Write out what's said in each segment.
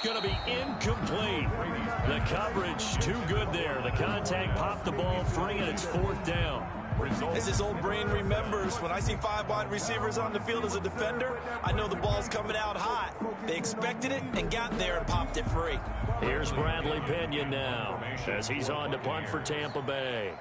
Going to be incomplete. The coverage too good there. The contact popped the ball free, and it's 4th down. As his old brain remembers, when I see 5 wide receivers on the field as a defender, I know the ball's coming out hot. They expected it and got there and popped it free. Here's Bradley Pinion now as he's on to punt for Tampa Bay.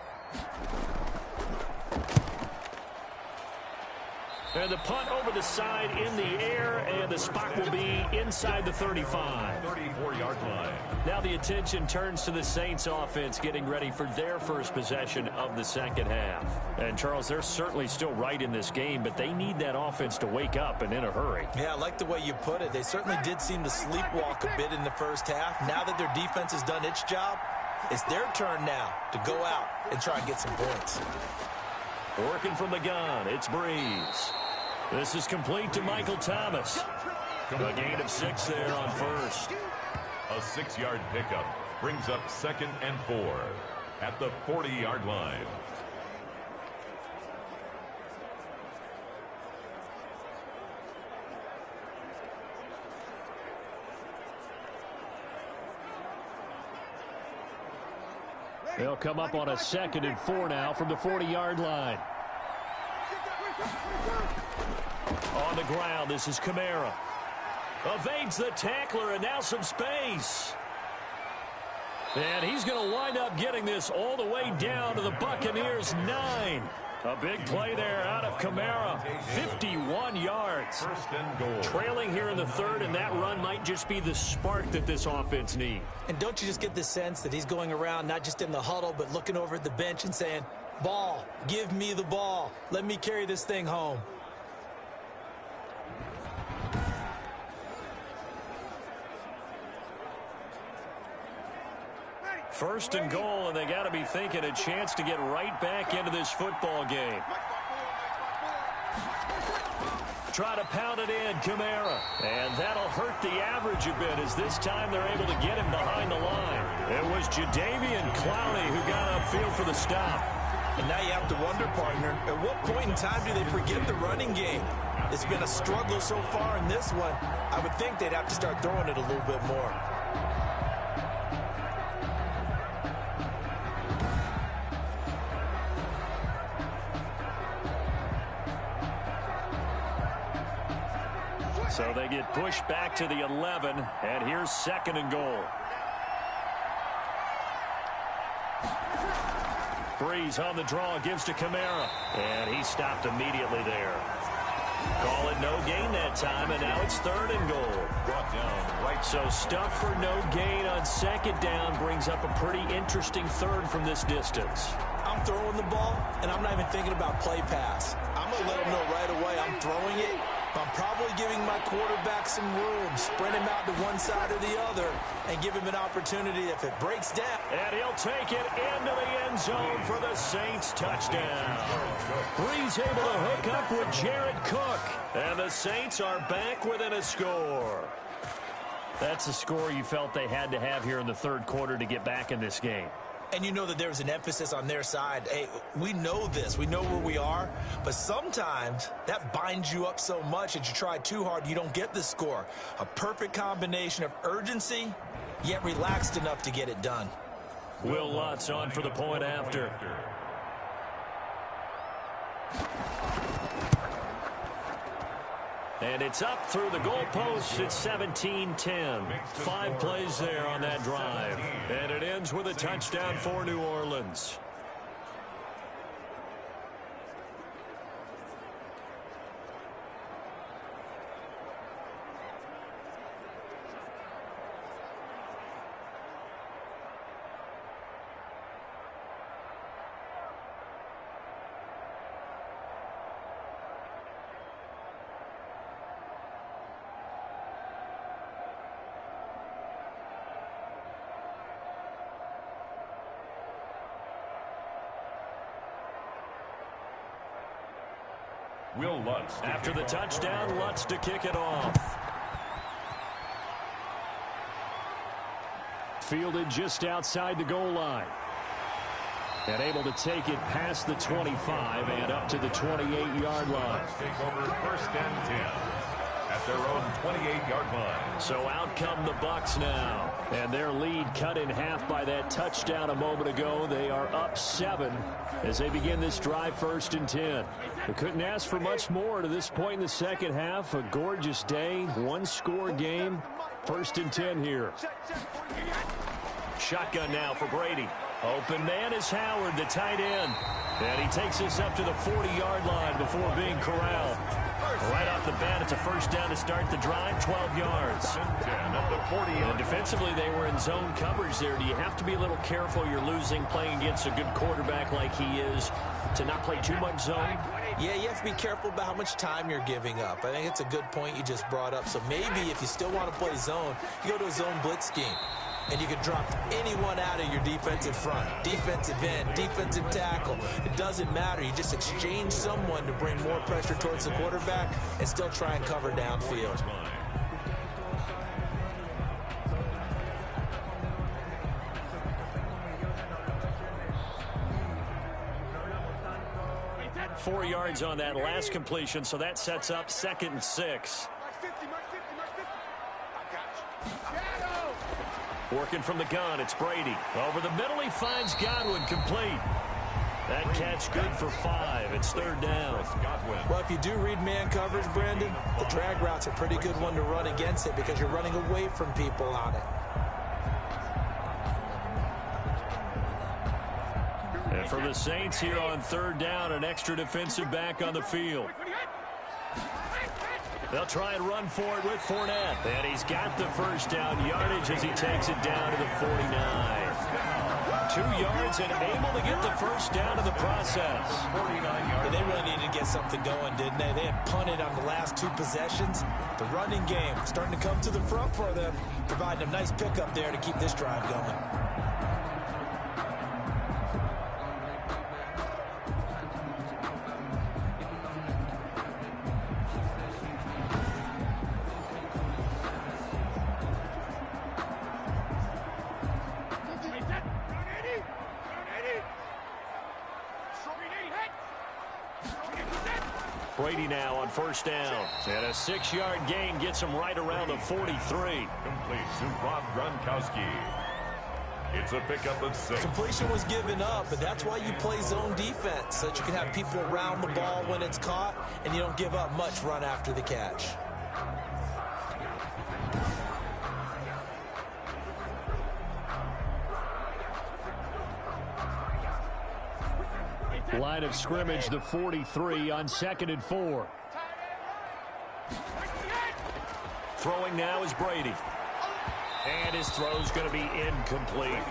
And the punt over the side in the air, and the spot will be inside the 35. 34-yard line. Now the attention turns to the Saints offense getting ready for their first possession of the second half. And, Charles, they're certainly still right in this game, but they need that offense to wake up and in a hurry. Yeah, I like the way you put it. They certainly did seem to sleepwalk a bit in the first half. Now that their defense has done its job, it's their turn now to go out and try and get some points. Working from the gun, it's Breeze. This is complete to Michael Thomas. A gain of 6 there on first. A 6-yard pickup brings up 2nd and 4 at the 40-yard line. They'll come up on a 2nd and 4 now from the 40-yard line. On the ground, this is Kamara. Evades the tackler, and now some space. And he's going to wind up getting this all the way down to the Buccaneers' 9. A big play there out of Kamara. 51 yards. 1st and goal. Trailing here in the 3rd, and that run might just be the spark that this offense needs. And don't you just get the sense that he's going around not just in the huddle, but looking over at the bench and saying, ball, give me the ball. Let me carry this thing home. First and goal, and they got to be thinking a chance to get right back into this football game. Try to pound it in, Kamara. And that'll hurt the average a bit as this time they're able to get him behind the line. It was Jadeveon Clowney who got upfield for the stop. And now you have to wonder, partner, at what point in time do they forget the running game? It's been a struggle so far in this one. I would think they'd have to start throwing it a little bit more. So they get pushed back to the 11, and here's 2nd and goal. Breeze on the draw, gives to Kamara, and he stopped immediately there. Call it no gain that time, and now it's 3rd and goal. Brought down right. So stuff for no gain on 2nd down brings up a pretty interesting 3rd from this distance. I'm throwing the ball, and I'm not even thinking about play pass. I'm going to let them know right away I'm throwing it. I'm probably giving my quarterback some room, spread him out to one side or the other, and give him an opportunity if it breaks down. And he'll take it into the end zone for the Saints touchdown. Breeze able to hook up with Jared Cook, and the Saints are back within a score. That's a score you felt they had to have here in the 3rd quarter to get back in this game. And you know that there was an emphasis on their side. Hey, we know this. We know where we are. But sometimes that binds you up so much that you try too hard, you don't get the score. A perfect combination of urgency, yet relaxed enough to get it done. Will Lutz on for the point after. And it's up through the goalposts. It's 17-10. 5 plays there on that drive. And it ends with a touchdown for New Orleans. Will Lutz. After the touchdown, Lutz to kick it off. Fielded just outside the goal line. And able to take it past the 25 and up to the 28-yard line. Take over 1st and 10 at their own 28-yard line. So out come the Bucs now. And their lead cut in half by that touchdown a moment ago. They are up 7 as they begin this drive, 1st and 10. They couldn't ask for much more to this point in the second half. A gorgeous day, one-score game. 1st and 10 here. Shotgun now for Brady. Open man is Howard, the tight end. And he takes us up to the 40-yard line before being corralled. Right off the bat, it's a first down to start the drive, 12 yards. And defensively, they were in zone coverage there. Do you have to be a little careful? You're losing, playing against a good quarterback like he is, to not play too much zone? Yeah, you have to be careful about how much time you're giving up. I think it's a good point you just brought up. So maybe if you still want to play zone, you go to a zone blitz scheme. And you can drop anyone out of your defensive front, defensive end, defensive tackle. It doesn't matter. You just exchange someone to bring more pressure towards the quarterback and still try and cover downfield. Four yards on that last completion, so that sets up 2nd and 6. Working from the gun, it's Brady. Over the middle, he finds Godwin, complete. That catch good for 5. It's 3rd down. Well, if you do read man coverage, Brandon, the drag route's a pretty good one to run against it because you're running away from people on it. And for the Saints here on 3rd down, an extra defensive back on the field. They'll try and run for it with Fournette. And he's got the first down yardage as he takes it down to the 49. 2 yards and able to get the first down in the process. Yeah, they really needed to get something going, didn't they? They had punted on the last 2 possessions. The running game starting to come to the front for them, providing a nice pickup there to keep this drive going. Brady now on first down. And a 6-yard gain gets him right around the 43. Complete to Rob Gronkowski. It's a pickup of 6. Completion was given up, but that's why you play zone defense, so that you can have people around the ball when it's caught, and you don't give up much run after the catch. Line of scrimmage, the 43 on 2nd and 4. Throwing now is Brady. And his throw's going to be incomplete.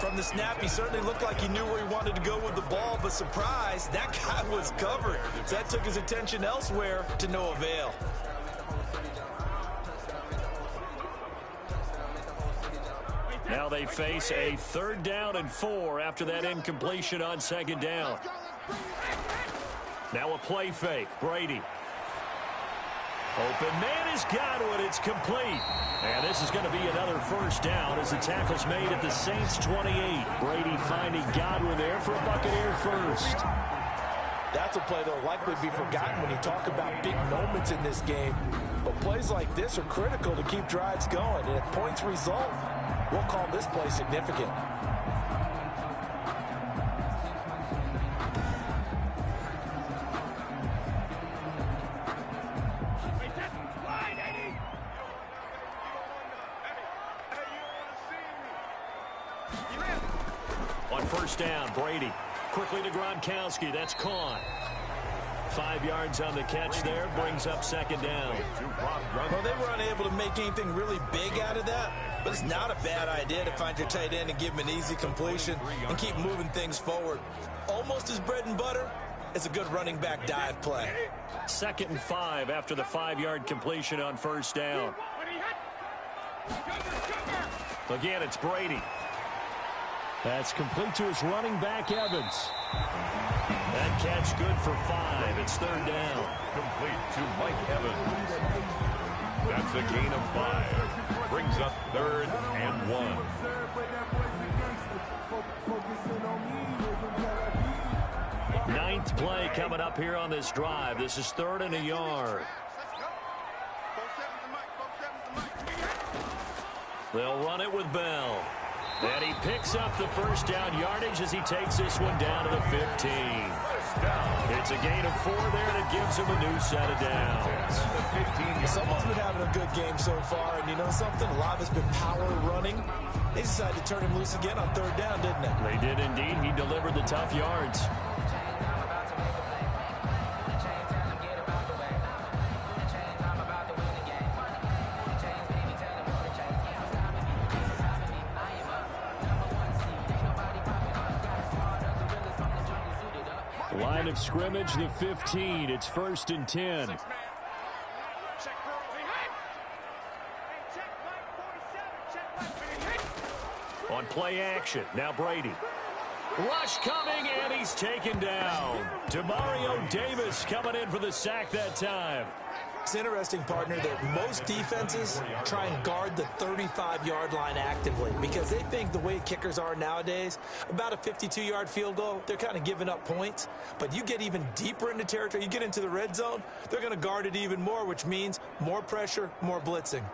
From the snap, he certainly looked like he knew where he wanted to go with the ball, but surprise, that guy was covered. So that took his attention elsewhere to no avail. Now they face a 3rd down and 4 after that incompletion on 2nd down. Now a play fake. Brady. Open man is Godwin. It's complete. And this is going to be another first down as the tackle's made at the Saints 28. Brady finding Godwin there for a Buccaneer first. That's a play that will likely be forgotten when you talk about big moments in this game. But plays like this are critical to keep drives going. And if points result, we'll call this play significant. On first down, Brady. Quickly to Gronkowski. That's caught. 5 yards on the catch there. Brings up 2nd down. Well, they were unable to make anything really big out of that. But it's not a bad idea to find your tight end and give him an easy completion and keep moving things forward. Almost his bread and butter. It's a good running back dive play. 2nd and 5 after the 5-yard completion on first down. Again, it's Brady. That's complete to his running back, Evans. That catch good for 5. It's 3rd down. Complete to Mike Evans. That's a gain of 5. Brings up 3rd and 1. Ninth play coming up here on this drive. This is 3rd and a yard. They'll run it with Bell. And he picks up the first down yardage as he takes this one down to the 15. It's a gain of 4 there, and it gives him a new set of downs. Someone's been having a good game so far, and you know something? A lot of it's been power running. They decided to turn him loose again on 3rd down, didn't they? They did indeed. He delivered the tough yards. Line of scrimmage, the 15. It's 1st and 10. On play action, now Brady. Rush coming, and he's taken down. Demario Davis coming in for the sack that time. It's interesting, partner, that most defenses try and guard the 35-yard line actively because they think the way kickers are nowadays, about a 52-yard field goal, they're kind of giving up points. But you get even deeper into territory, you get into the red zone, they're going to guard it even more, which means more pressure, more blitzing.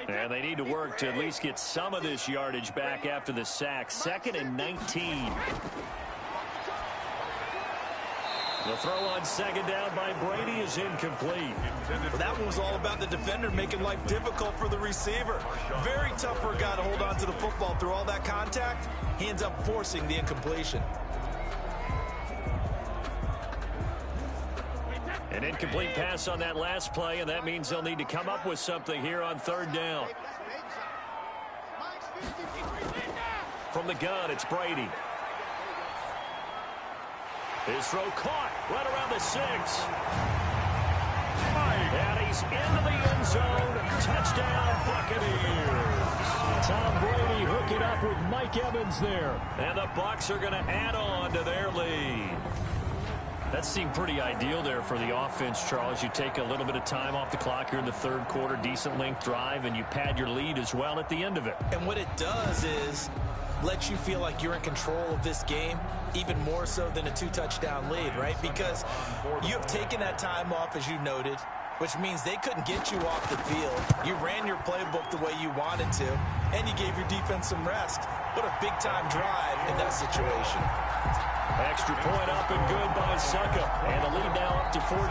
And they need to work to at least get some of this yardage back after the sack. 2nd and 19. The throw on 2nd down by Brady is incomplete. Well, that one was all about the defender making life difficult for the receiver. Very tough for a guy to hold on to the football through all that contact. He ends up forcing the incompletion. An incomplete pass on that last play, and that means they'll need to come up with something here on 3rd down. From the gun, it's Brady. His throw caught right around the 6. And he's into the end zone. Touchdown, Buccaneers. Tom Brady hooking up with Mike Evans there. And the Bucs are going to add on to their lead. That seemed pretty ideal there for the offense, Charles. You take a little bit of time off the clock here in the 3rd quarter, decent length drive, and you pad your lead as well at the end of it. And what it does is let you feel like you're in control of this game, even more so than a 2-touchdown lead, right? Because you have taken that time off, as you noted, which means they couldn't get you off the field. You ran your playbook the way you wanted to, and you gave your defense some rest. What a big-time drive in that situation. Extra point up and good by Suckup. And the lead now up to 14.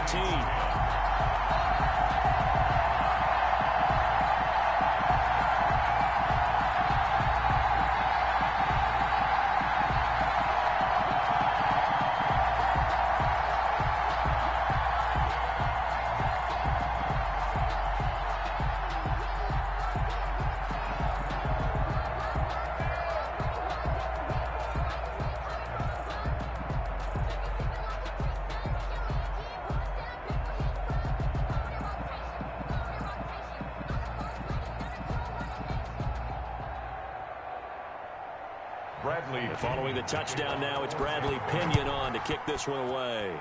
Following the touchdown now, it's Bradley Pinion on to kick this one away.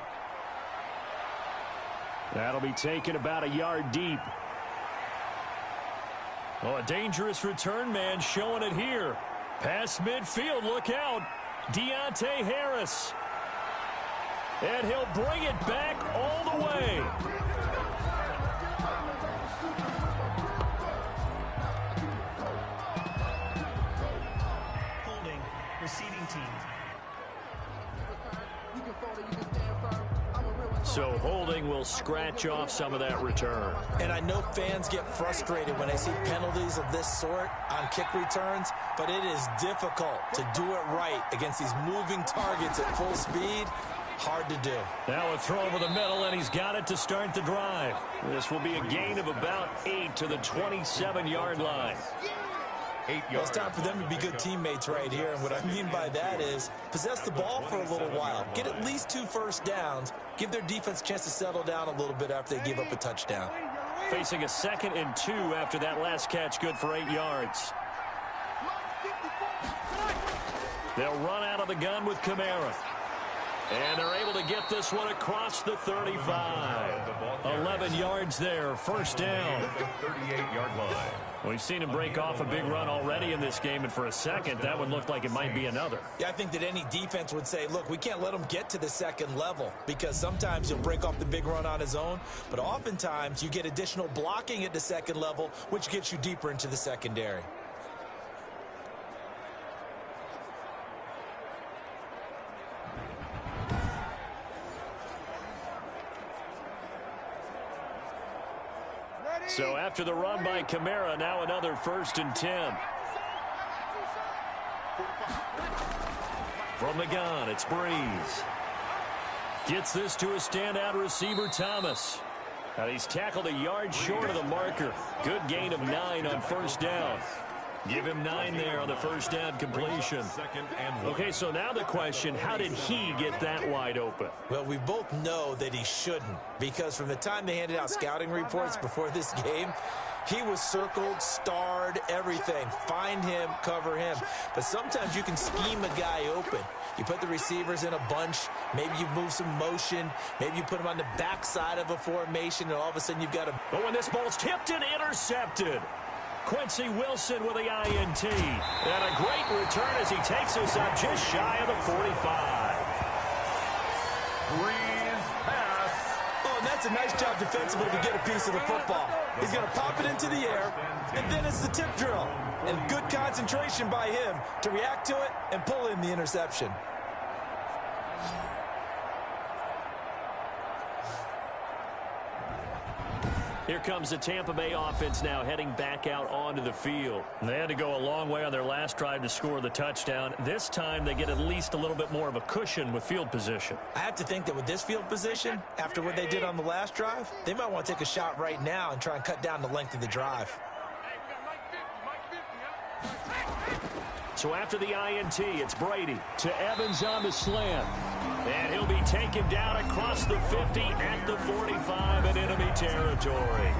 That'll be taken about a yard deep. Oh, a dangerous return man showing it here. Past midfield, look out. Deontay Harris. And he'll bring it back all the way. Receiving team. So holding will scratch off some of that return. And I know fans get frustrated when they see penalties of this sort on kick returns, but it is difficult to do it right against these moving targets at full speed. Hard to do. Now a throw over the middle, and he's got it to start the drive. This will be a gain of about 8 to the 27-yard line. Well, it's time for them to be good teammates right here, and what I mean by that is possess the ball for a little while, get at least 2 first downs, give their defense a chance to settle down a little bit after they give up a touchdown. Facing a 2nd and 2 after that last catch, good for 8 yards. They'll run out of the gun with Kamara. And they're able to get this one across the 35. 11 yards there, first down. 38-yard line. We've seen him break off a big run already in this game, and for a second, that would look like it might be another. Yeah, I think that any defense would say, look, we can't let him get to the second level, because sometimes he'll break off the big run on his own, but oftentimes you get additional blocking at the second level, which gets you deeper into the secondary. So after the run by Kamara, now another 1st and 10. From the gun, it's Breeze. Gets this to a standout receiver, Thomas. Now he's tackled a yard short of the marker. Good gain of 9 on first down. Give him 9 there on the first down completion. Okay, so now the question, how did he get that wide open? Well, we both know that he shouldn't, because from the time they handed out scouting reports before this game, he was circled, starred, everything. Find him, cover him. But sometimes you can scheme a guy open. You put the receivers in a bunch. Maybe you move some motion. Maybe you put them on the backside of a formation, and all of a sudden you've got a... But when this ball's tipped and intercepted, Quincy Wilson with the INT. And a great return as he takes us up just shy of the 45. Breeze pass. Oh, and that's a nice job defensively to get a piece of the football. He's going to pop it into the air, and then it's the tip drill. And good concentration by him to react to it and pull in the interception. Here comes the Tampa Bay offense now heading back out onto the field. They had to go a long way on their last drive to score the touchdown. This time they get at least a little bit more of a cushion with field position. I have to think that with this field position, after what they did on the last drive, they might want to take a shot right now and try and cut down the length of the drive. So after the INT, it's Brady to Evans on the slant. And he'll be taken down across the 50 at the 45 in enemy territory.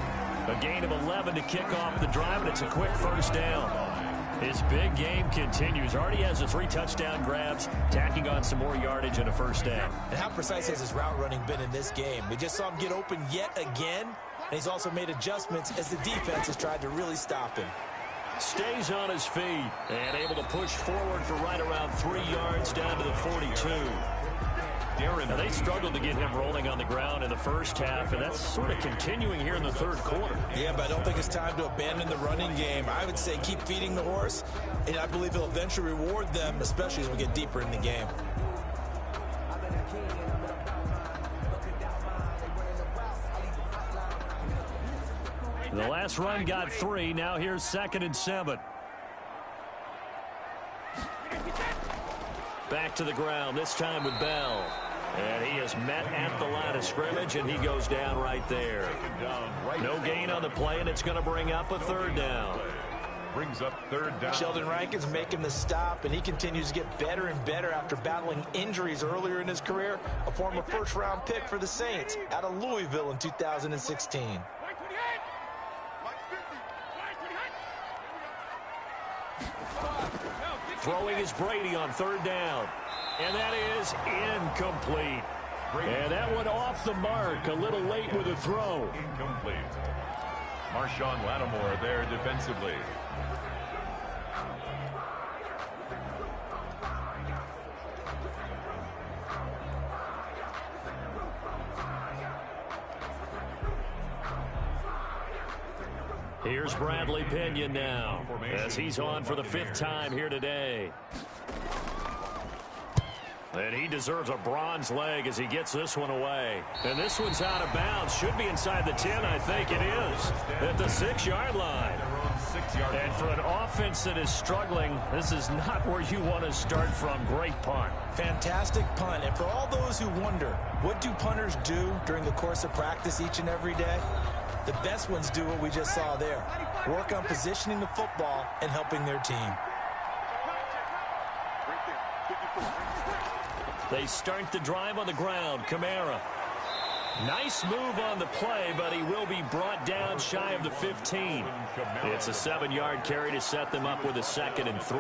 A gain of 11 to kick off the drive, and it's a quick first down. His big game continues. Already has the 3 touchdown grabs, tacking on some more yardage and a first down. And how precise has his route running been in this game? We just saw him get open yet again, and he's also made adjustments as the defense has tried to really stop him. Stays on his feet and able to push forward for right around 3 yards down to the 42. Now, they struggled to get him rolling on the ground in the first half, and that's sort of continuing here in the third quarter. Yeah, but I don't think it's time to abandon the running game. I would say keep feeding the horse, and I believe he'll eventually reward them, especially as we get deeper in the game. The last run got 3. Now here's 2nd and 7. Back to the ground, this time with Bell. And he is met at the line of scrimmage, and he goes down right there. No gain on the play, and it's going to bring up a 3rd down. Brings up 3rd down. Sheldon Rankins making the stop, and he continues to get better and better after battling injuries earlier in his career. A former first-round pick for the Saints out of Louisville in 2016. Throwing is Brady on 3rd down. And that is incomplete. And that one off the mark, a little late with a throw. Incomplete. Marshawn Lattimore there defensively. Here's Bradley Pinion now, as he's on for the 5th time here today. And he deserves a bronze leg as he gets this one away. And this one's out of bounds. Should be inside the 10, I think it is. At the 6-yard line. And for an offense that is struggling, this is not where you want to start from. Great punt. Fantastic punt. And for all those who wonder, what do punters do during the course of practice each and every day? The best ones do what we just saw there. Work on positioning the football and helping their team. They start the drive on the ground. Kamara. Nice move on the play, but he will be brought down shy of the 15. It's a 7-yard carry to set them up with a 2nd and 3.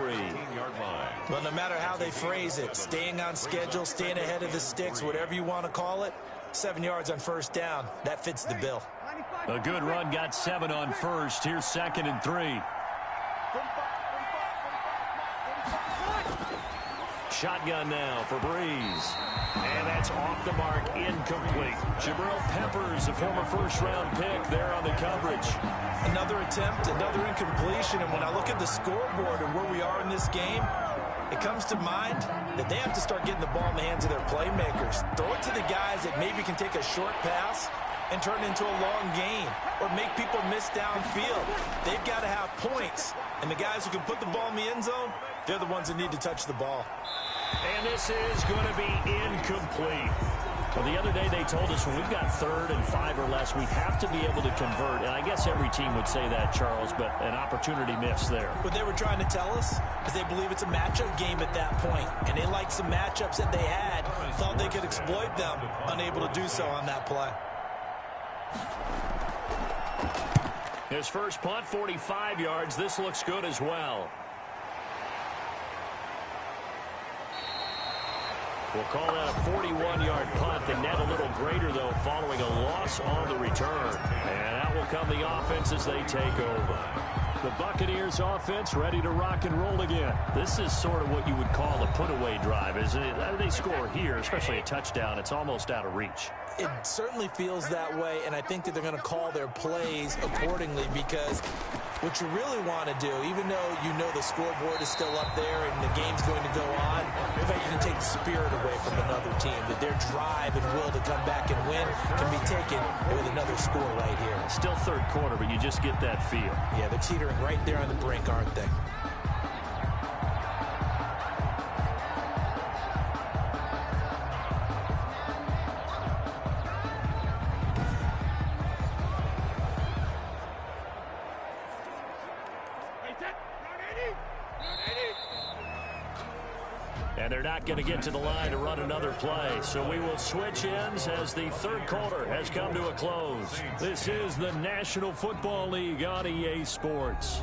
Well, no matter how they phrase it, staying on schedule, staying ahead of the sticks, whatever you want to call it, 7 yards on first down, that fits the bill. A good run got 7 on first. Here's 2nd and 3. Shotgun now for Breeze. And that's off the mark, incomplete. Jabril Peppers, a former first-round pick, there on the coverage. Another attempt, another incompletion, and when I look at the scoreboard and where we are in this game, it comes to mind that they have to start getting the ball in the hands of their playmakers. Throw it to the guys that maybe can take a short pass and turn it into a long gain or make people miss downfield. They've got to have points, and the guys who can put the ball in the end zone, they're the ones that need to touch the ball. And this is going to be incomplete. Well, the other day they told us when we've got 3rd and 5 or less, we have to be able to convert. And I guess every team would say that, Charles, but an opportunity missed there. What they were trying to tell us is they believe it's a matchup game at that point. And they liked some matchups that they had, thought they could exploit them, unable to do so on that play. His first punt, 45 yards. This looks good as well. We'll call that a 41-yard punt. The net a little greater, though, following a loss on the return. And out will come the offense as they take over. The Buccaneers offense ready to rock and roll again. This is sort of what you would call a put-away drive, isn't it? They score here, especially a touchdown. It's almost out of reach. It certainly feels that way, and I think that they're going to call their plays accordingly because what you really want to do, even though you know the scoreboard is still up there and the game's going to go on, in fact, you can take the spirit away from another team, that their drive and will to come back and win can be taken with another score right here. Still 3rd quarter, but you just get that feel. Yeah, they're teetering right there on the brink, aren't they? And they're not going to get to the line to run another play. So we will switch ends as the 3rd quarter has come to a close. This is the National Football League on EA Sports.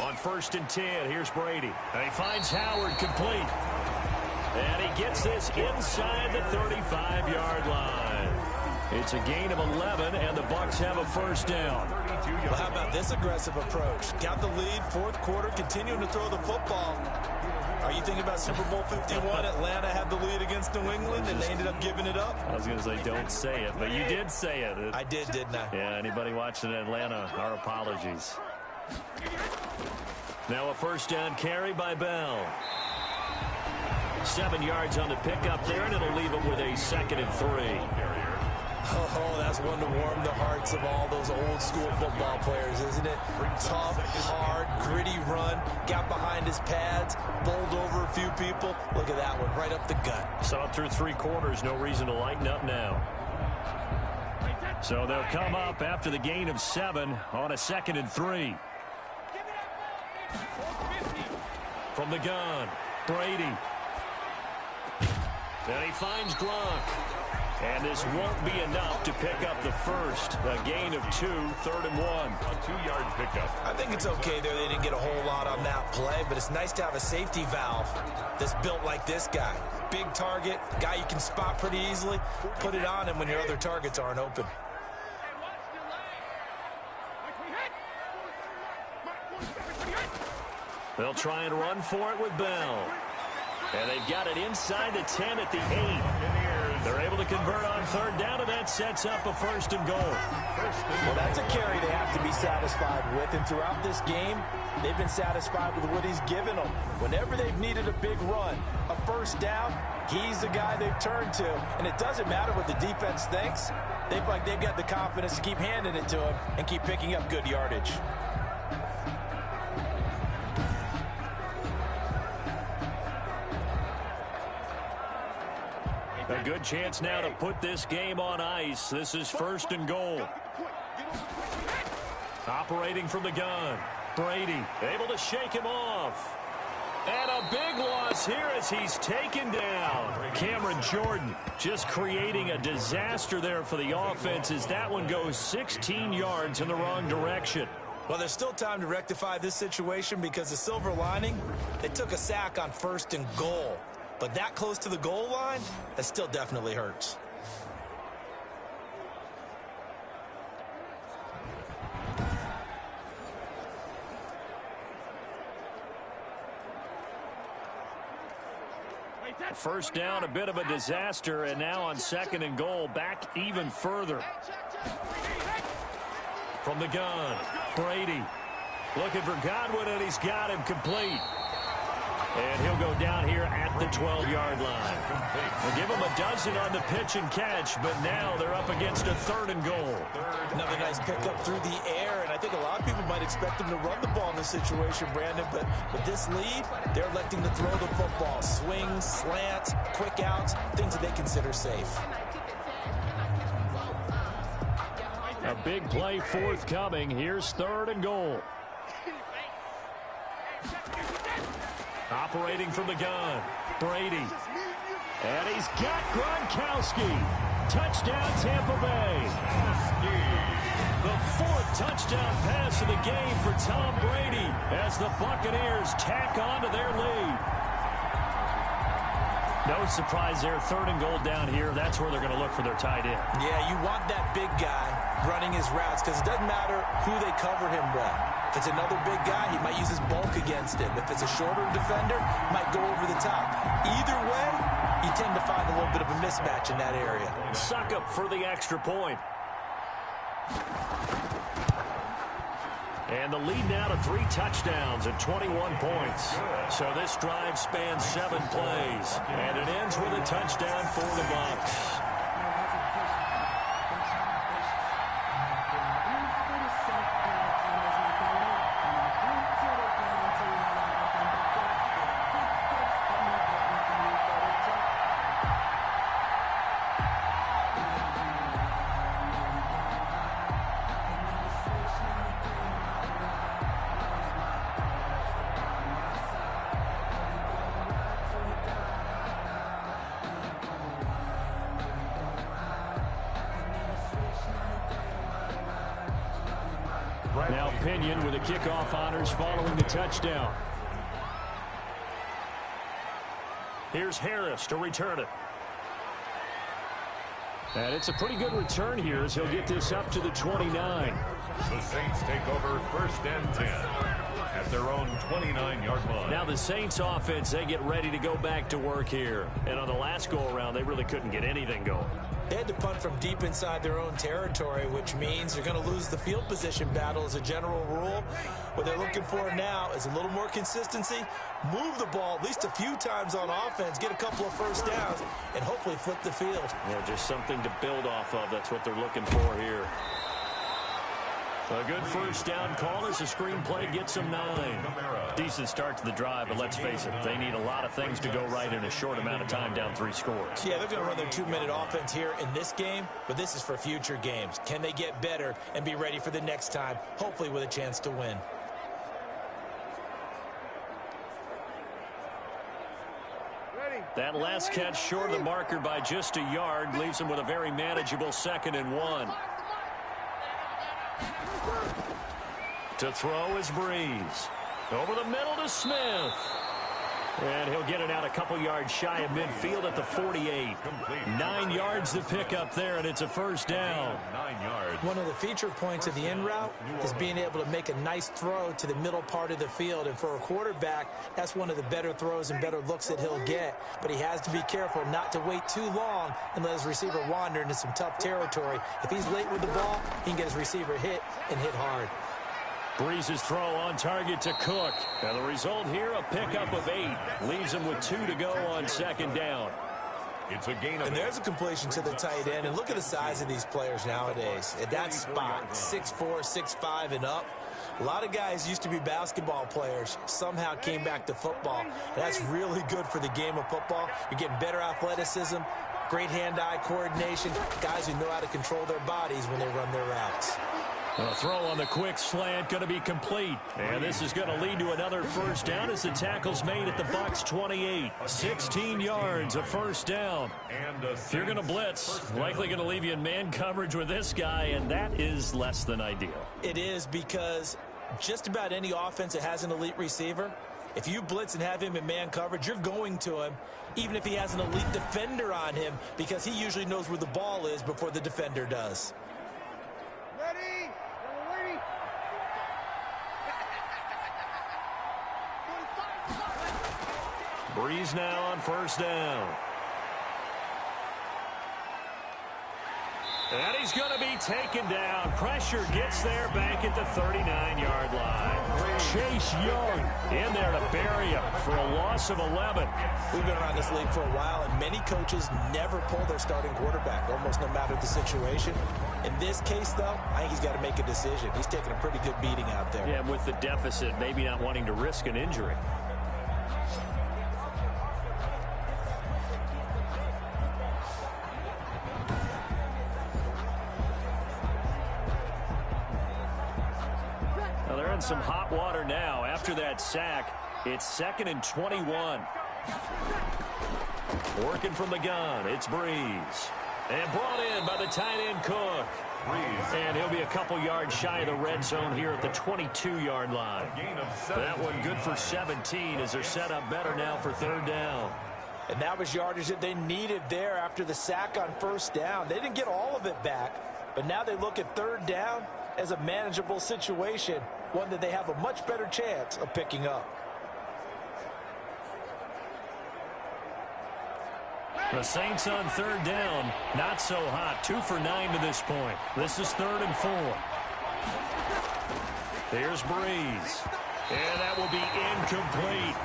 On 1st and 10, here's Brady. And he finds Howard complete. And he gets this inside the 35-yard line. It's a gain of 11, and the Bucs have a first down. Well, how about this aggressive approach? Got the lead, 4th quarter, continuing to throw the football. Are you thinking about Super Bowl 51? Atlanta had the lead against New England, and they ended up giving it up? I was going to say, don't say it, but you did say it. I did, didn't I? Yeah, anybody watching Atlanta, our apologies. Now a first down carry by Bell. 7 yards on the pickup there, and it'll leave it with a 2nd and 3. Oh, that's one to warm the hearts of all those old-school football players, isn't it? Tough, hard, gritty run, got behind his pads, bowled over a few people. Look at that one, right up the gut. Saw it through 3 quarters, no reason to lighten up now. So they'll come up after the gain of 7 on a 2nd and 3. From the gun, Brady. And he finds Gronk. And this won't be enough to pick up the first. A gain of 2, 3rd and 1. A 2-yard pickup. I think it's okay there. They didn't get a whole lot on that play, but it's nice to have a safety valve that's built like this guy. Big target, guy you can spot pretty easily. Put it on him when your other targets aren't open. They'll try and run for it with Bell. And they've got it inside the 10 at the 8. They're able to convert on 3rd down, and that sets up a 1st and goal. Well, that's a carry they have to be satisfied with. And throughout this game, they've been satisfied with what he's given them. Whenever they've needed a big run, a 1st down, he's the guy they've turned to. And it doesn't matter what the defense thinks. They've got the confidence to keep handing it to him and keep picking up good yardage. A good chance now to put this game on ice. This is 1st and goal. Operating from the gun. Brady able to shake him off. And a big loss here as he's taken down. Cameron Jordan just creating a disaster there for the offense as that one goes 16 yards in the wrong direction. Well, there's still time to rectify this situation because the silver lining, they took a sack on 1st and goal. But that close to the goal line, that still definitely hurts. First down, a bit of a disaster, and now on 2nd and goal, back even further. From the gun, Brady looking for Godwin, and he's got him complete. And he'll go down here at the 12-yard line. We'll give him a dozen on the pitch and catch, but now they're up against a 3rd and goal. Another nice pickup through the air, and I think a lot of people might expect him to run the ball in this situation, Brandon, but with this lead, they're electing to throw the football. Swings, slants, quick outs, things that they consider safe. A big play forthcoming. Here's 3rd and goal. Operating from the gun, Brady. And he's got Gronkowski. Touchdown, Tampa Bay. The 4th touchdown pass of the game for Tom Brady as the Buccaneers tack on to their lead. No surprise there, 3rd and goal down here. That's where they're going to look for their tight end. Yeah, you want that big guy running his routes because it doesn't matter who they cover him with. If it's another big guy, he might use his bulk against him. If it's a shorter defender, he might go over the top. Either way, you tend to find a little bit of a mismatch in that area. Suck up for the extra point. And the lead now to 3 touchdowns and 21 points. So this drive spans 7 plays. And it ends with a touchdown for the Bucs. Now Pinion with the kickoff honors following the touchdown. Here's Harris to return it. And it's a pretty good return here as he'll get this up to the 29. The Saints take over 1st and 10 at their own 29-yard line. Now the Saints offense, they get ready to go back to work here. And on the last go-around, they really couldn't get anything going. They had to punt from deep inside their own territory, which means they're going to lose the field position battle as a general rule. What they're looking for now is a little more consistency, move the ball at least a few times on offense, get a couple of first downs, and hopefully flip the field. Yeah, just something to build off of. That's what they're looking for here. A good first down call as the screenplay gets them 9. Decent start to the drive, but let's face it, they need a lot of things to go right in a short amount of time down 3 scores. Yeah, they're going to run their 2-minute offense here in this game, but this is for future games. Can they get better and be ready for the next time, hopefully with a chance to win? That last catch short of the marker by just a yard leaves them with a very manageable 2nd and 1. To throw is Breeze. Over the middle to Smith. And he'll get it out a couple yards shy of midfield at the 48. 9 yards to pick up there, and it's a first down. 9 yards. One of the feature points of the in route is being able to make a nice throw to the middle part of the field. And for a quarterback, that's one of the better throws and better looks that he'll get. But he has to be careful not to wait too long and let his receiver wander into some tough territory. If he's late with the ball, he can get his receiver hit and hit hard. Breeze's throw on target to Cook. And the result here, a pickup of 8. Leaves him with 2 to go on 2nd down. It's a gain of And there's a completion to the tight end. And look at the size of these players nowadays. At that spot, 6'4", 6'5", and up. A lot of guys used to be basketball players, somehow came back to football. And that's really good for the game of football. You're getting better athleticism, great hand-eye coordination, guys who know how to control their bodies when they run their routes. A throw on the quick slant going to be complete. And this is going to lead to another first down as the tackle's made at the Bucs 28. 16 yards, a first down. If you're going to blitz, likely going to leave you in man coverage with this guy, and that is less than ideal. It is, because just about any offense that has an elite receiver, if you blitz and have him in man coverage, you're going to him, even if he has an elite defender on him, because he usually knows where the ball is before the defender does. Ready? Ready? Breeze now on first down. And he's going to be taken down. Pressure gets there back at the 39-yard line. Chase Young in there to bury him for a loss of 11. We've been around this league for a while, and many coaches never pull their starting quarterback, almost no matter the situation. In this case, though, I think he's got to make a decision. He's taking a pretty good beating out there. Yeah, with the deficit, maybe not wanting to risk an injury. Some hot water now after that sack. It's 2nd and 21. Working from the gun, it's Breeze. And brought in by the tight end Cook. And he'll be a couple yards shy of the red zone here at the 22-yard line. That one good for 17 as they're set up better now for third down. And that was yardage that they needed there after the sack on first down. They didn't get all of it back, but now they look at third down as a manageable situation, one that they have a much better chance of picking up. The Saints on third down, not so hot. 2 for 9 to this point. This is 3rd and 4. Here's Breeze. And that will be incomplete.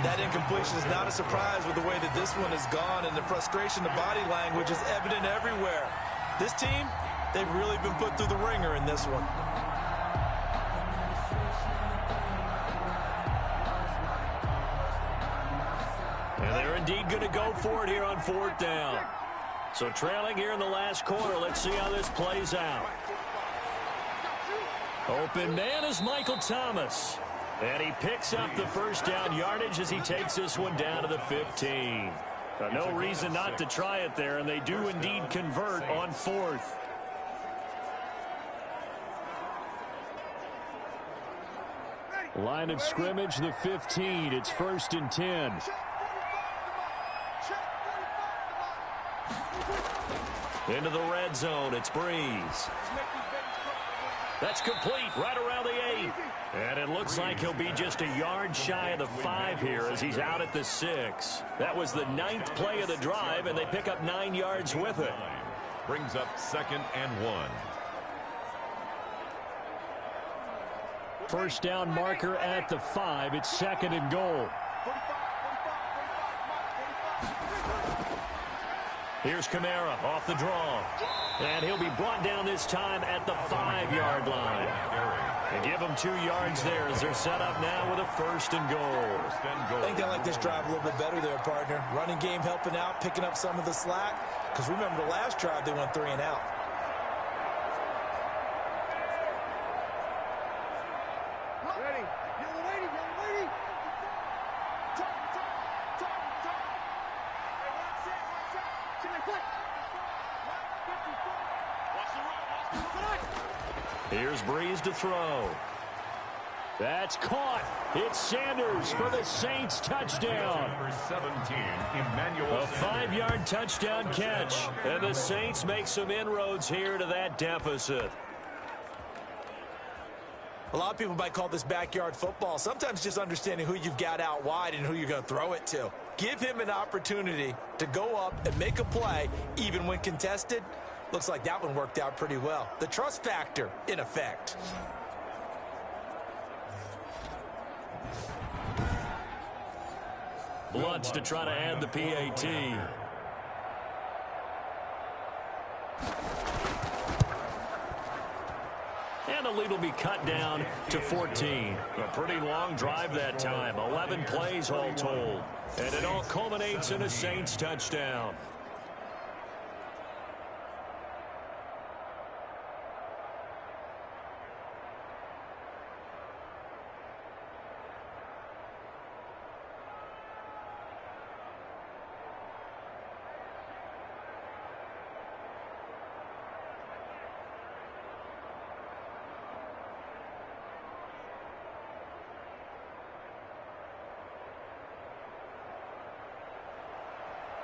That incompletion is not a surprise with the way that this one has gone, and the frustration, the body language is evident everywhere. This team, they've really been put through the ringer in this one. And they're indeed going to go for it here on 4th down. So trailing here in the last quarter. Let's see how this plays out. Open man is Michael Thomas. And he picks up the first down yardage as he takes this one down to the 15. No reason not to try it there, and they do indeed convert on 4th. Line of scrimmage, the 15. It's 1st and 10. Into the red zone, it's Breeze. That's complete right around the 8. And it looks like he'll be just a yard shy of the 5 here as he's out at the 6. That was the 9th play of the drive, and they pick up 9 yards with it. Brings up 2nd and 1. First down marker at the 5. It's 2nd and goal. Here's Kamara off the draw. And he'll be brought down this time at the 5-yard line. And give them 2 yards there as they're set up now with a 1st and goal. I think they like this drive a little bit better there, partner. Running game helping out, picking up some of the slack. Because remember, the last drive they went 3 and out. Ready? Young lady, young lady. Here's Breeze to throw. That's caught. It's Sanders for the Saints touchdown. Number 17, Emmanuel A 5-yard touchdown catch. And the Saints make some inroads here to that deficit. A lot of people might call this backyard football. Sometimes just understanding who you've got out wide and who you're going to throw it to. Give him an opportunity to go up and make a play, even when contested. Looks like that one worked out pretty well. The trust factor in effect. Bloods to try to add the PAT. And the lead will be cut down to 14. A pretty long drive that time. 11 plays all told. And it all culminates in a Saints touchdown.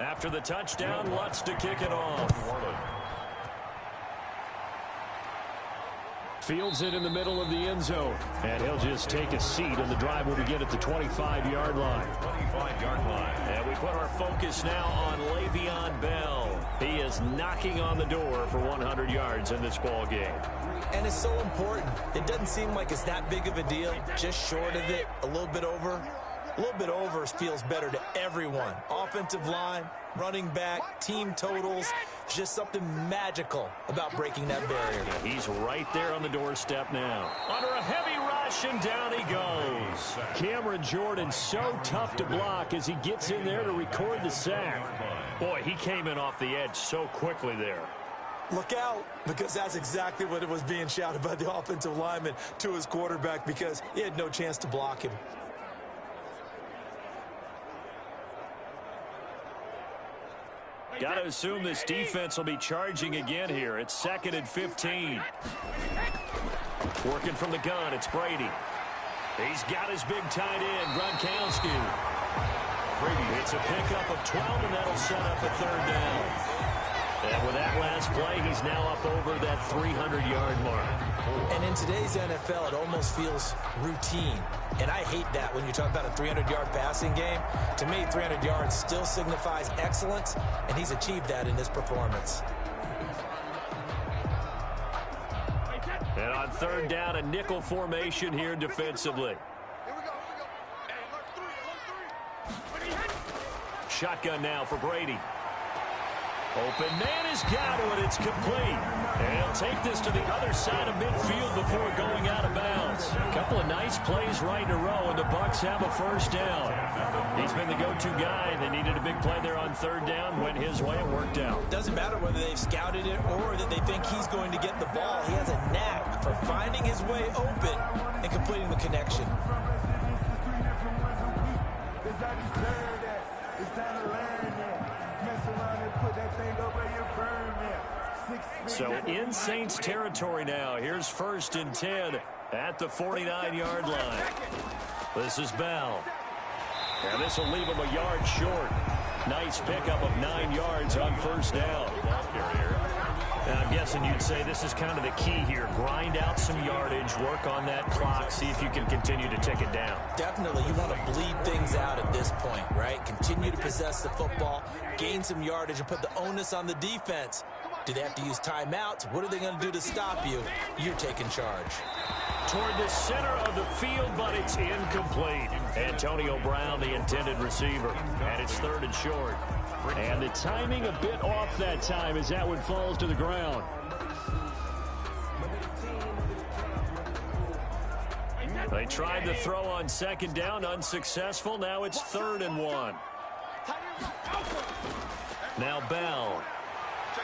After the touchdown, Lutz to kick it off. Fields it in the middle of the end zone. And he'll just take a seat, and the drive will begin at the 25-yard line. 25-yard line. And we put our focus now on Le'Veon Bell. He is knocking on the door for 100 yards in this ball game. And it's so important. It doesn't seem like it's that big of a deal. Just short of it, a little bit over. A little bit over feels better to everyone. Offensive line, running back, team totals. Just something magical about breaking that barrier. He's right there on the doorstep now. Under a heavy rush, and down he goes. Cameron Jordan so tough to block as he gets in there to record the sack. Boy, he came in off the edge so quickly there. Look out, because that's exactly what it was being shouted by the offensive lineman to his quarterback, because he had no chance to block him. Got to assume this defense will be charging again here. It's 2nd and 15. Working from the gun, it's Brady. He's got his big tight end, Gronkowski. Brady, it's a pickup of 12, and that'll set up a 3rd down. And with that last play, he's now up over that 300-yard mark. And in today's NFL, it almost feels routine. And I hate that when you talk about a 300-yard passing game. To me, 300 yards still signifies excellence, and he's achieved that in this performance. And on 3rd down, a nickel formation here defensively. Shotgun now for Brady. Open man has got it. It's complete. And he'll take this to the other side of midfield before going out of bounds. A couple of nice plays right in a row, and the Bucs have a 1st down. He's been the go-to guy. They needed a big play there on 3rd down. Went his way. It worked out. Doesn't matter whether they've scouted it or that they think he's going to get the ball. He has a knack for finding his way open and completing the connection. So in Saints territory now. Here's 1st and 10 at the 49-yard line. This is Bell. And this will leave him a yard short. Nice pickup of 9 yards on 1st down. And I'm guessing you'd say this is kind of the key here. Grind out some yardage, work on that clock, see if you can continue to tick it down. Definitely, you want to bleed things out at this point, right? Continue to possess the football, gain some yardage, and put the onus on the defense. Do they have to use timeouts? What are they going to do to stop you? You're taking charge. Toward the center of the field, but it's incomplete. Antonio Brown, the intended receiver. And it's 3rd and short. And the timing a bit off that time as that one falls to the ground. They tried to throw on 2nd down, unsuccessful. Now it's 3rd and 1. Now Bell.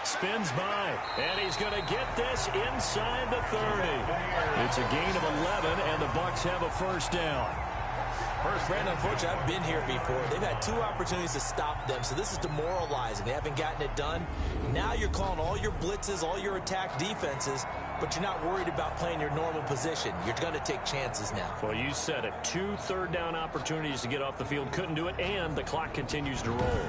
Spins by, and he's going to get this inside the 30. It's a gain of 11, and the Bucs have a 1st down. Brandon, unfortunately, I've been here before. They've had 2 opportunities to stop them, so this is demoralizing. They haven't gotten it done. Now you're calling all your blitzes, all your attack defenses, but you're not worried about playing your normal position. You're going to take chances now. Well, you said it. 2 3rd down opportunities to get off the field. Couldn't do it, and the clock continues to roll.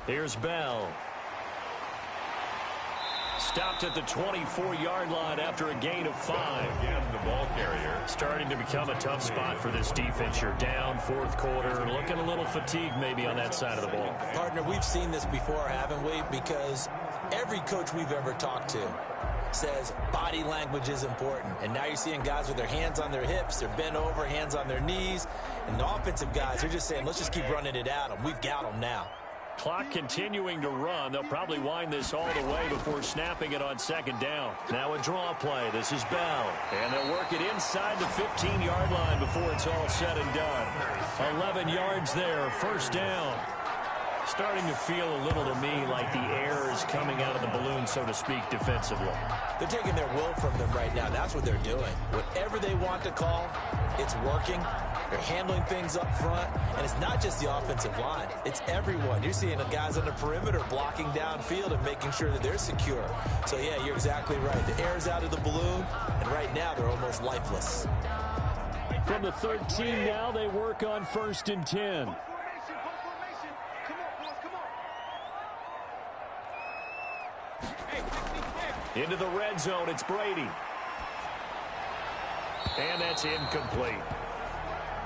Here's Bell. Stopped at the 24-yard line after a gain of 5. Again, the ball carrier. Starting to become a tough spot for this defense. You're down 4th quarter, looking a little fatigued maybe on that side of the ball. Partner, we've seen this before, haven't we? Because every coach we've ever talked to says body language is important. And now you're seeing guys with their hands on their hips, they're bent over, hands on their knees. And the offensive guys, they're just saying, let's just keep running it at them. We've got them now. Clock continuing to run. They'll probably wind this all the way before snapping it on 2nd down. Now a draw play. This is Bell. And they'll work it inside the 15-yard line before it's all said and done. 11 yards there. 1st down. Starting to feel a little to me like the air is coming out of the balloon, so to speak, defensively. They're taking their will from them right now. That's what they're doing. Whatever they want to call, it's working. They're handling things up front, and it's not just the offensive line. It's everyone. You're seeing the guys on the perimeter blocking downfield and making sure that they're secure. So, yeah, you're exactly right. The air's out of the balloon, and right now they're almost lifeless. From the 13 now, they work on 1st and 10. Into the red zone, it's Brady. And that's incomplete.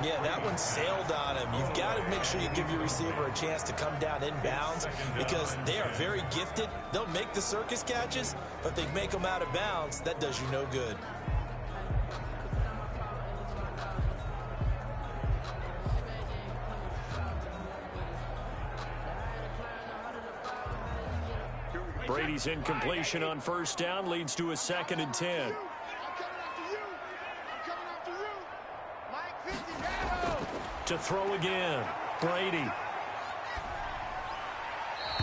Yeah, that one sailed on him. You've got to make sure you give your receiver a chance to come down inbounds because they are very gifted. They'll make the circus catches, but if they make them out of bounds, that does you no good. Brady's incompletion on 1st down leads to a 2nd and 10. To throw again, Brady.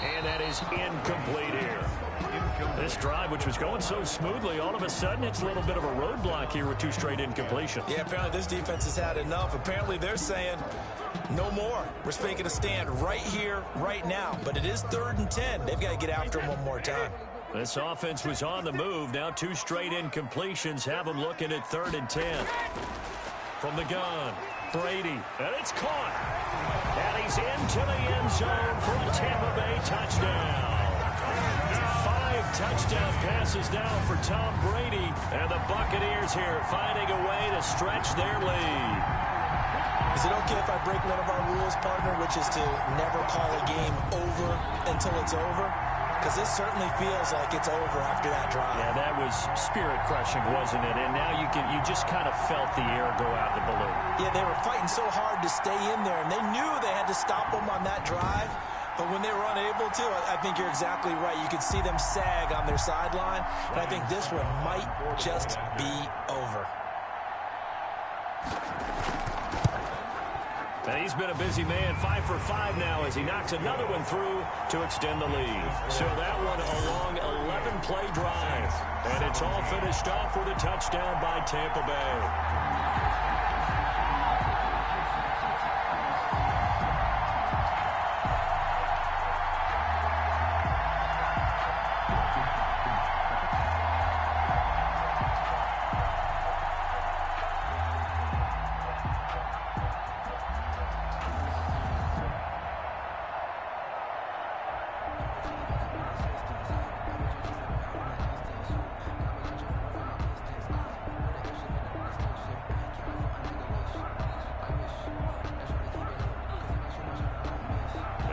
And that is incomplete here. This drive, which was going so smoothly, all of a sudden it's a little bit of a roadblock here with 2 straight incompletions. Yeah, apparently this defense has had enough. Apparently they're saying no more. We're making a stand right here, right now. But it is 3rd and 10. They've got to get after him one more time. This offense was on the move. Now 2 straight incompletions have them looking at 3rd and 10. From the gun, Brady, and it's caught. And he's into the end zone for a Tampa Bay touchdown. 5 touchdown passes now for Tom Brady. And the Buccaneers here finding a way to stretch their lead. Is it okay if I break one of our rules, partner, which is to never call a game over until it's over? Because this certainly feels like it's over after that drive. Yeah, that was spirit-crushing, wasn't it? And now you just kind of felt the air go out the balloon. Yeah, they were fighting so hard to stay in there, and they knew they had to stop them on that drive. But when they were unable to, I think you're exactly right. You could see them sag on their sideline, and I think this one might just be over. And he's been a busy man, 5 for 5 now as he knocks another one through to extend the lead. So that one a long 11-play drive. And it's all finished off with a touchdown by Tampa Bay.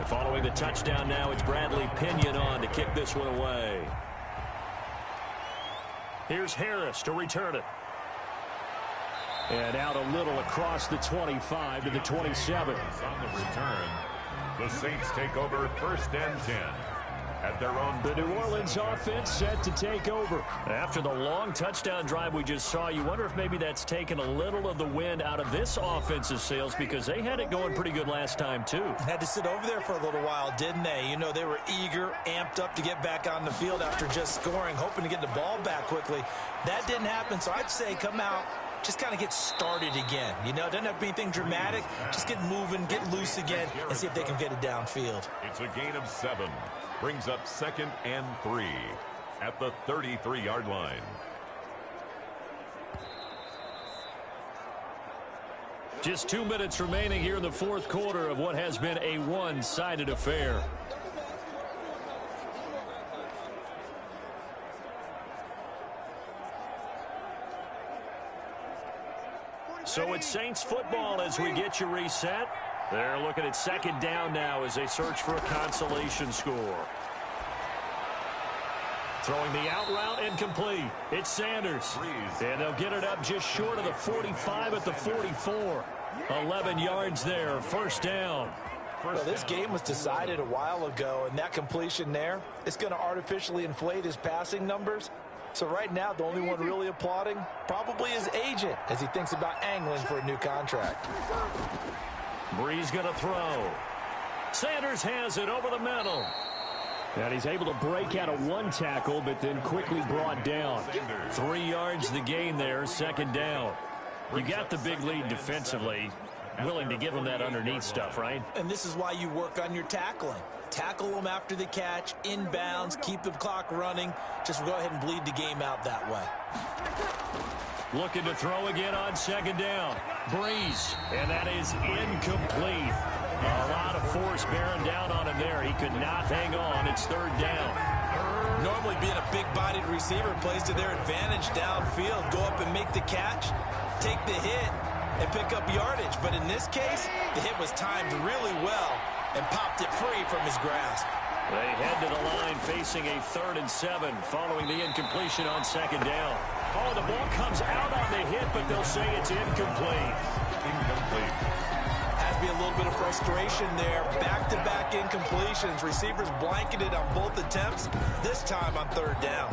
Following the touchdown now, it's Bradley Pinion on to kick this one away. Here's Harris to return it. And out a little across the 25 to the 27. On the return, the Saints take over 1st and 10. At their own. The New Orleans offense set to take over. After the long touchdown drive we just saw, you wonder if maybe that's taken a little of the wind out of this offensive sails because they had it going pretty good last time too. Had to sit over there for a little while, didn't they? You know, they were eager, amped up to get back on the field after just scoring, hoping to get the ball back quickly. That didn't happen, so I'd say come out, just kind of get started again. You know, it doesn't have to be anything dramatic. Just get moving, get loose again, and see if they can get it downfield. It's a gain of 7. Brings up 2nd and 3 at the 33-yard line. Just 2 minutes remaining here in the 4th quarter of what has been a one-sided affair. So it's Saints football as we get you reset. They're looking at 2nd down now as they search for a consolation score. Throwing the out route incomplete. It's Sanders. And they'll get it up just short of the 45 at the 44. 11 yards there, 1st down. Well, this game was decided a while ago, and that completion there, it's going to artificially inflate his passing numbers. So right now, the only one really applauding probably his agent as he thinks about angling for a new contract. Bree's going to throw. Sanders has it over the middle. And he's able to break out of one tackle, but then quickly brought down. 3 yards the gain there, 2nd down. You got the big lead defensively. willing to give him that underneath stuff, right? And this is why you work on your tackling. Tackle them after the catch, inbounds, keep the clock running. Just go ahead and bleed the game out that way. Looking to throw again on second down. Breeze, and that is incomplete. A lot of force bearing down on him there. He could not hang on. It's third down. Normally being a big-bodied receiver plays to their advantage downfield. Go up and make the catch, take the hit, and pick up yardage. But in this case, the hit was timed really well and popped it free from his grasp. They head to the line facing a 3rd and 7 following the incompletion on second down. Oh, the ball comes out on the hit, but they'll say it's incomplete. Incomplete. Has to be a little bit of frustration there. Back-to-back incompletions. Receivers blanketed on both attempts, this time on 3rd down.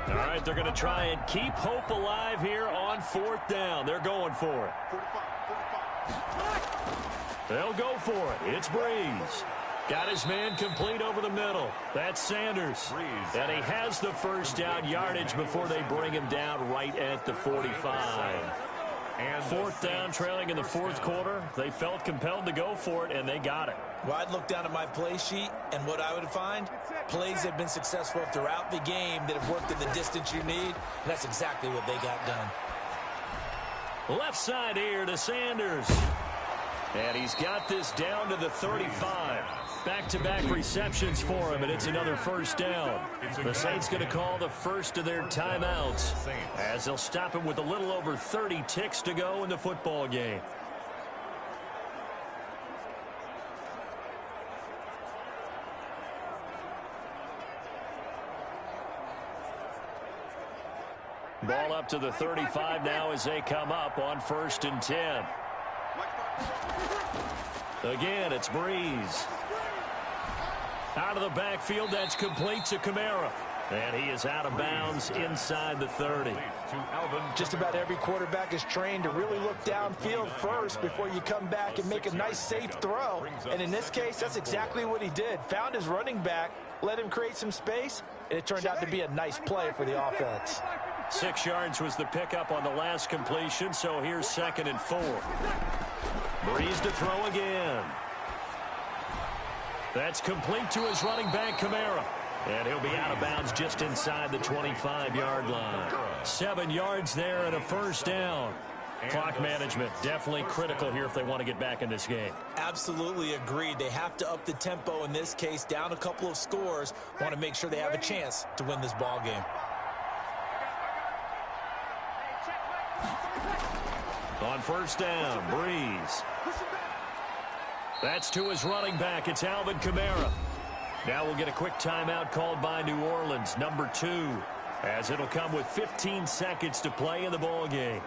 All right, they're going to try and keep hope alive here on 4th down. They're going for it. They'll go for it. It's Breeze. Got his man complete over the middle. That's Sanders. And he has the first down yardage before they bring him down right at the 45. And 4th down, trailing in the 4th quarter. They felt compelled to go for it, and they got it. Well, I'd look down at my play sheet, and what I would find, plays have been successful throughout the game that have worked in the distance you need, and that's exactly what they got done. Left side here to Sanders. And he's got this down to the 35. Back-to-back receptions for him, and it's another first down. The Saints going to call the first of their timeouts as they'll stop him with a little over 30 ticks to go in the football game. Ball up to the 35 now as they come up on 1st and 10. Again, it's Breeze. Out of the backfield, that's complete to Kamara. And he is out of bounds inside the 30. Just about every quarterback is trained to really look downfield first before you come back and make a nice, safe throw. And in this case, that's exactly what he did. Found his running back, let him create some space, and it turned out to be a nice play for the offense. 6 yards was the pickup on the last completion, so here's 2nd and 4. Breeze to throw again. That's complete to his running back, Kamara. And he'll be out of bounds just inside the 25-yard line. 7 yards there and a first down. Clock management definitely critical here if they want to get back in this game. Absolutely agreed. They have to up the tempo in this case, down a couple of scores. Want to make sure they have a chance to win this ball game. On first down, Breeze. That's to his running back. It's Alvin Kamara. Now we'll get a quick timeout called by New Orleans, number 2, as it'll come with 15 seconds to play in the ball game.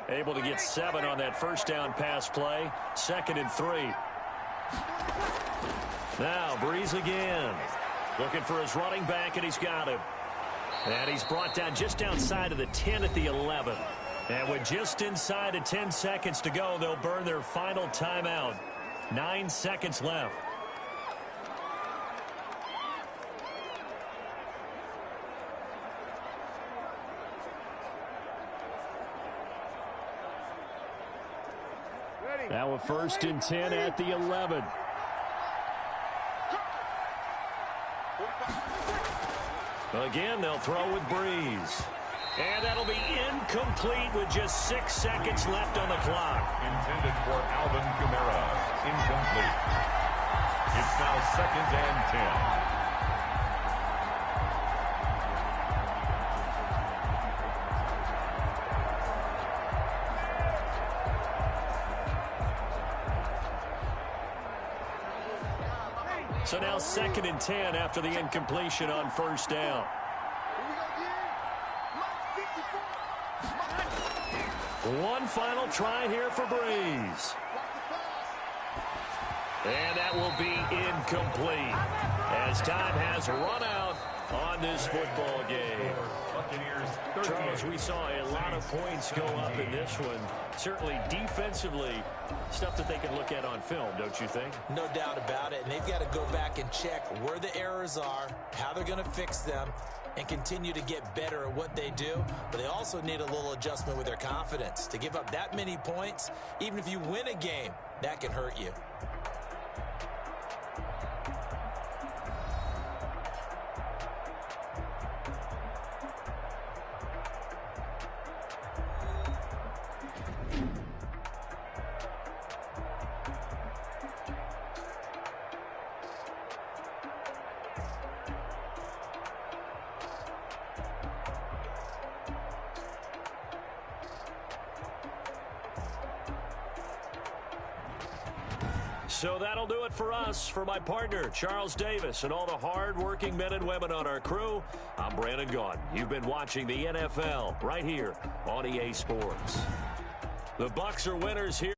Able to get 7 on that first down pass play. 2nd and 3. Now Breeze again. Looking for his running back, and he's got him. And he's brought down just outside of the 10 at the 11. And with just inside of 10 seconds to go, they'll burn their final timeout. 9 seconds left. Now a 1st and 10 at the 11. Again, they'll throw with Breeze. And that'll be incomplete with just 6 seconds left on the clock. Intended for Alvin Kamara. Incomplete. It's now 2nd and 10. So now 2nd and 10 after the incompletion on first down. One final try here for Breeze. And that will be incomplete as time has run out on this football game. Charles, we saw a lot of points go up in this one. Certainly defensively, stuff that they can look at on film, don't you think? No doubt about it. And they've got to go back and check where the errors are, how they're going to fix them, and continue to get better at what they do. But they also need a little adjustment with their confidence. To give up that many points, even if you win a game, that can hurt you. So that'll do it for us. For my partner, Charles Davis, and all the hard-working men and women on our crew, I'm Brandon Gaudin. You've been watching the NFL right here on EA Sports. The Bucs are winners here.